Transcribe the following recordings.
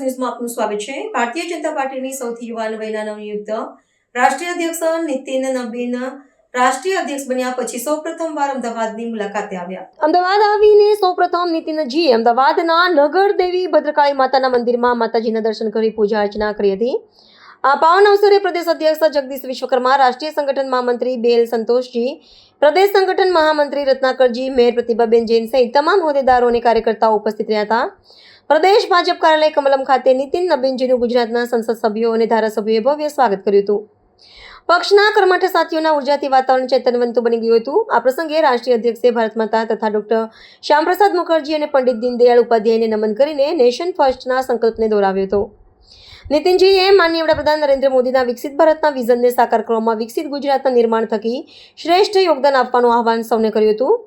ન્યૂઝમાં આપનું સ્વાગત છે। ભારતીય જનતા પાર્ટીની સૌથી યુવાન વયના નવનિયુક્ત રાષ્ટ્રીય અધ્યક્ષ નીતિન નબીન રાષ્ટ્રીય અધ્યક્ષ બન્યા પછી સૌપ્રથમવાર અમદાવાદની મુલાકાતે આવ્યા। અમદાવાદ આવીને સૌપ્રથમ નીતિનજી અમદાવાદના નગર દેવી ભદ્રકાળી માતાના મંદિરમાં માતાજીના દર્શન કરી પૂજા અર્ચના કરી હતી। આ પાવન અવસરે પ્રદેશ અધ્યક્ષ જગદીશ વિશ્વકર્મા, રાષ્ટ્રીય સંગઠન મહામંત્રી બેલ સંતોષજી, પ્રદેશ સંગઠન મહામંત્રી રત્નાકરજી, મેયર પ્રતિભાબેન જૈન સહિત તમામ હોદ્દેદારો અને કાર્યકર્તાઓ ઉપસ્થિત રહ્યા હતા। પ્રદેશ ભાજપ કાર્યાલય કમલમ ખાતે નીતિન નબીનજીનું ગુજરાતના સંસદ સભ્યો અને ધારાસભ્યોએ ભવ્ય સ્વાગત કર્યું હતું। પક્ષના કર્મઠ સાથીઓના ઉર્જાથી વાતાવરણ ચૈતન્યવંતું બની ગયું હતું। આ પ્રસંગે રાષ્ટ્રીય અધ્યક્ષે ભારત માતા તથા ડોક્ટર શ્યામપ્રસાદ મુખર્જી અને પંડિત દીનદયાળ ઉપાધ્યાયને નમન કરીને નેશન ફર્સ્ટના સંકલ્પને દોહરાવ્યો હતો। નીતિનજીએ માનનીય વડાપ્રધાન નરેન્દ્ર મોદીના વિકસિત ભારતના વિઝનને સાકાર કરવામાં વિકસિત ગુજરાતના નિર્માણ થકી શ્રેષ્ઠ યોગદાન આપવાનું આહવાન સૌને કર્યું હતું।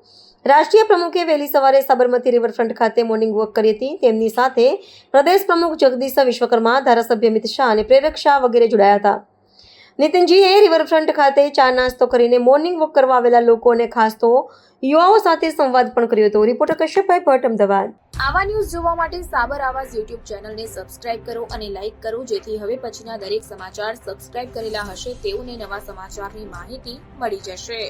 રાષ્ટ્રીય પ્રમુખે વહેલી સવારે સાબરમતી રિવરફ્રન્ટ ખાતે મોર્નિંગ વોક કરી હતી। તેમની સાથે પ્રદેશ પ્રમુખ જગદીશ વિશ્વકર્મા, ધારાસભ્ય અમિત શાહ અને પ્રેરક શાહ વગેરે જોડાયા હતા। નીતિનજીએ રિવરફ્રન્ટ ખાતે ચા નાસ્તો કરીને મોર્નિંગ વોક કરવા આવેલા લોકો અને ખાસ તો યુવાઓ સાથે સંવાદ પણ કર્યો હતો। રિપોર્ટર કશ્યપભાઈ ભટ્ટ, અમદાવાદ। આવા ન્યૂઝ જોવા માટે સાબર આવાઝ યુટ્યુબ ચેનલને સબસ્ક્રાઇબ કરો અને લાઇક કરો, જેથી હવે પછીના દરેક સમાચાર સબસ્ક્રાઇબ કરેલા હશે તેઓને નવા સમાચારની માહિતી મળી જશે।